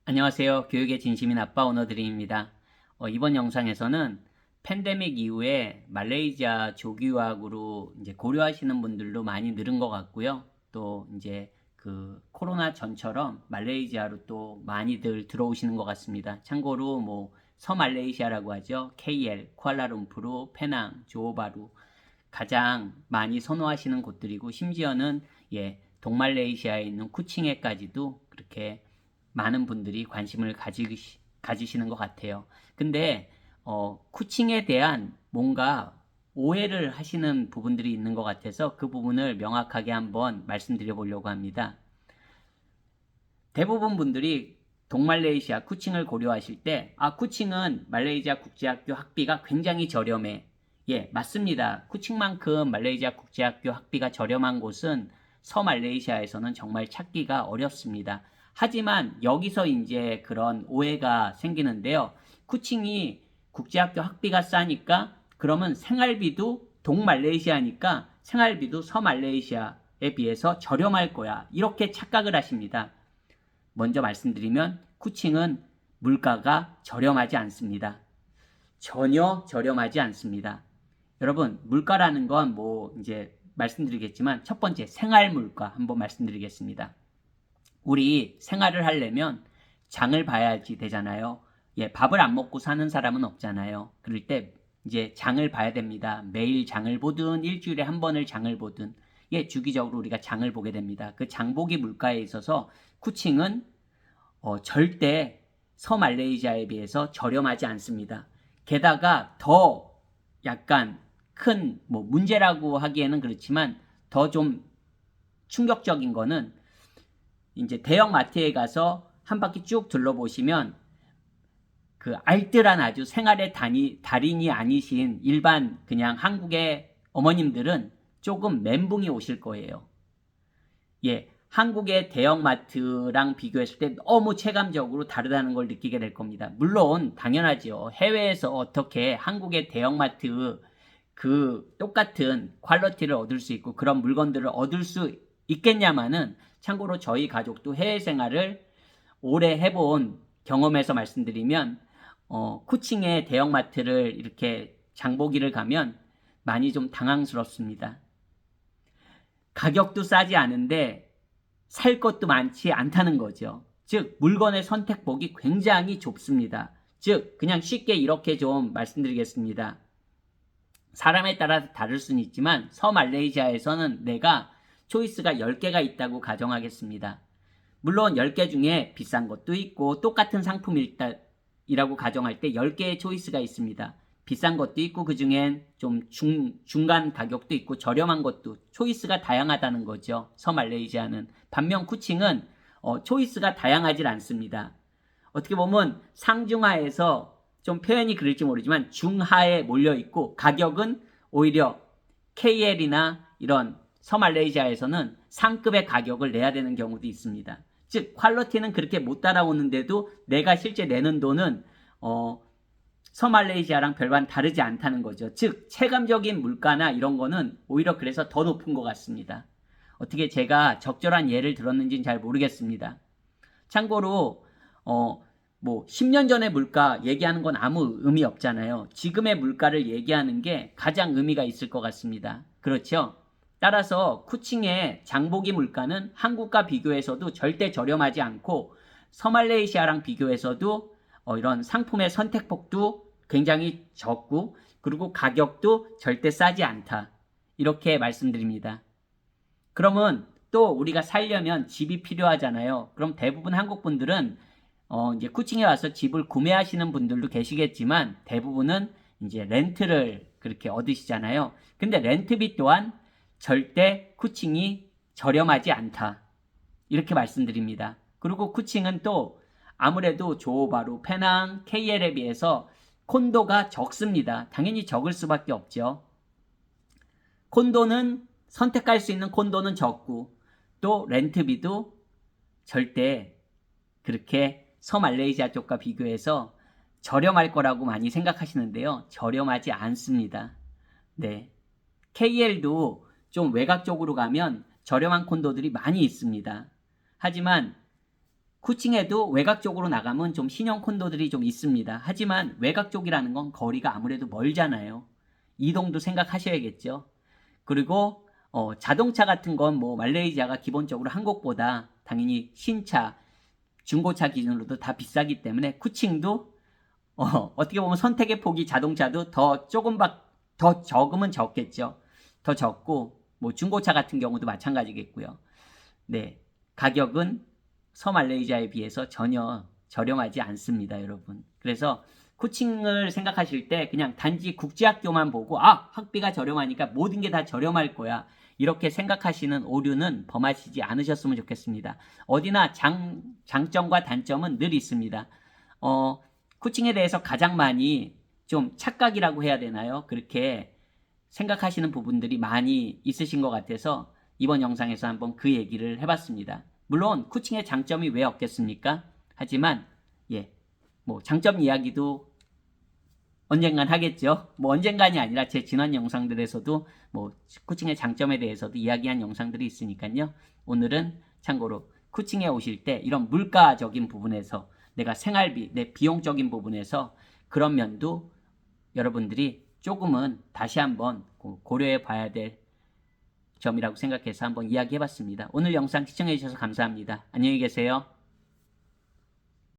안녕하세요. 교육의 진심인 아빠 오너드림입니다. 이번 영상에서는 팬데믹 이후에 말레이시아 조기 유학으로 이제 고려하시는 분들도 많이 늘은 것 같고요. 또 이제 그 코로나 전처럼 말레이시아로 또 많이들 들어오시는 것 같습니다. 참고로 뭐 서말레이시아라고 하죠. KL, 쿠알라룸푸르, 페낭, 조호바루 가장 많이 선호하시는 곳들이고 심지어는 동말레이시아에 있는 쿠칭에까지도 그렇게 많은 분들이 관심을 가지시는 것 같아요. 근데 쿠칭에 대한 뭔가 오해를 하시는 부분들이 있는 것 같아서 그 부분을 명확하게 한번 말씀드려 보려고 합니다. 대부분 분들이 동말레이시아 쿠칭을 고려하실 때 쿠칭은 말레이시아 국제학교 학비가 굉장히 저렴해. 예, 맞습니다. 쿠칭만큼 말레이시아 국제학교 학비가 저렴한 곳은 서말레이시아에서는 정말 찾기가 어렵습니다. 하지만 여기서 이제 그런 오해가 생기는데요. 쿠칭이 국제학교 학비가 싸니까 그러면 생활비도 동말레이시아니까 생활비도 서말레이시아에 비해서 저렴할 거야. 이렇게 착각을 하십니다. 먼저 말씀드리면 쿠칭은 물가가 저렴하지 않습니다. 전혀 저렴하지 않습니다. 여러분, 물가라는 건 뭐 이제 말씀드리겠지만 첫 번째 생활 물가 한번 말씀드리겠습니다. 우리 생활을 하려면 장을 봐야지 되잖아요. 예, 밥을 안 먹고 사는 사람은 없잖아요. 그럴 때 이제 장을 봐야 됩니다. 매일 장을 보든 일주일에 한 번을 장을 보든 주기적으로 우리가 장을 보게 됩니다. 그 장보기 물가에 있어서 쿠칭은 절대 서말레이시아에 비해서 저렴하지 않습니다. 게다가 더 약간 큰 문제라고 하기에는 그렇지만 더 좀 충격적인 거는 이제 대형 마트에 가서 한 바퀴 쭉 둘러보시면 그 알뜰한 아주 생활의 달인이 아니신 일반 그냥 한국의 어머님들은 조금 멘붕이 오실 거예요. 예, 한국의 대형마트랑 비교했을 때 너무 체감적으로 다르다는 걸 느끼게 될 겁니다. 물론 당연하죠. 해외에서 어떻게 한국의 대형마트 그 똑같은 퀄리티를 얻을 수 있고 그런 물건들을 얻을 수 있겠냐마는 참고로 저희 가족도 해외 생활을 오래 해본 경험에서 말씀드리면 쿠칭의 대형마트를 이렇게 장보기를 가면 많이 좀 당황스럽습니다. 가격도 싸지 않은데 살 것도 많지 않다는 거죠. 즉 물건의 선택폭이 굉장히 좁습니다. 즉 그냥 쉽게 이렇게 좀 말씀드리겠습니다. 사람에 따라 다를 수는 있지만 서말레이시아에서는 내가 초이스가 10개가 있다고 가정하겠습니다. 물론 10개 중에 비싼 것도 있고 똑같은 상품이라고 가정할 때 10개의 초이스가 있습니다. 비싼 것도 있고 그 중엔 좀 중간 가격도 있고 저렴한 것도 초이스가 다양하다는 거죠. 서말레이시아는. 반면 쿠칭은 초이스가 다양하지 않습니다. 어떻게 보면 상중하에서 좀 표현이 그럴지 모르지만 중하에 몰려있고 가격은 오히려 KL이나 이런 서말레이시아에서는 상급의 가격을 내야 되는 경우도 있습니다. 즉 퀄리티는 그렇게 못 따라오는데도 내가 실제 내는 돈은 서말레이시아랑 별반 다르지 않다는 거죠. 즉 체감적인 물가나 이런 거는 오히려 그래서 더 높은 것 같습니다. 어떻게 제가 적절한 예를 들었는지는 잘 모르겠습니다. 참고로 10년 전의 물가 얘기하는 건 아무 의미 없잖아요. 지금의 물가를 얘기하는 게 가장 의미가 있을 것 같습니다. 그렇죠? 따라서 쿠칭의 장보기 물가는 한국과 비교해서도 절대 저렴하지 않고 서말레이시아랑 비교해서도 이런 상품의 선택폭도 굉장히 적고 그리고 가격도 절대 싸지 않다. 이렇게 말씀드립니다. 그러면 또 우리가 살려면 집이 필요하잖아요. 그럼 대부분 한국 분들은 이제 쿠칭에 와서 집을 구매하시는 분들도 계시겠지만 대부분은 이제 렌트를 그렇게 얻으시잖아요. 근데 렌트비 또한 절대 쿠칭이 저렴하지 않다. 이렇게 말씀드립니다. 그리고 쿠칭은 또 아무래도 조호바루, 페낭, KL에 비해서 콘도가 적습니다. 당연히 적을 수밖에 없죠. 콘도는 선택할 수 있는 콘도는 적고 또 렌트비도 절대 그렇게 서말레이시아 쪽과 비교해서 저렴할 거라고 많이 생각하시는데요. 저렴하지 않습니다. 네. KL도 좀 외곽 쪽으로 가면 저렴한 콘도들이 많이 있습니다. 하지만 쿠칭에도 외곽 쪽으로 나가면 좀 신형 콘도들이 좀 있습니다. 하지만 외곽 쪽이라는 건 거리가 아무래도 멀잖아요. 이동도 생각하셔야겠죠. 그리고 자동차 같은 건 뭐 말레이시아가 기본적으로 한국보다 당연히 신차, 중고차 기준으로도 다 비싸기 때문에 쿠칭도 어떻게 보면 선택의 폭이 자동차도 더 적으면 적겠죠. 더 적고 뭐 중고차 같은 경우도 마찬가지겠고요. 네, 가격은 서말레이시아에 비해서 전혀 저렴하지 않습니다, 여러분. 그래서 코칭을 생각하실 때 그냥 단지 국제학교만 보고 학비가 저렴하니까 모든 게 다 저렴할 거야. 이렇게 생각하시는 오류는 범하시지 않으셨으면 좋겠습니다. 어디나 장점과 단점은 늘 있습니다. 코칭에 대해서 가장 많이 좀 착각이라고 해야 되나요? 그렇게 생각하시는 부분들이 많이 있으신 것 같아서 이번 영상에서 한번 그 얘기를 해봤습니다. 물론 코칭의 장점이 왜 없겠습니까? 하지만 뭐 장점 이야기도 언젠간 하겠죠. 뭐 언젠간이 아니라 제 지난 영상들에서도 뭐 코칭의 장점에 대해서도 이야기한 영상들이 있으니까요. 오늘은 참고로 코칭에 오실 때 이런 물가적인 부분에서 내가 생활비, 내 비용적인 부분에서 그런 면도 여러분들이 조금은 다시 한번 고려해 봐야 될 점이라고 생각해서 한번 이야기해 봤습니다. 오늘 영상 시청해 주셔서 감사합니다. 안녕히 계세요.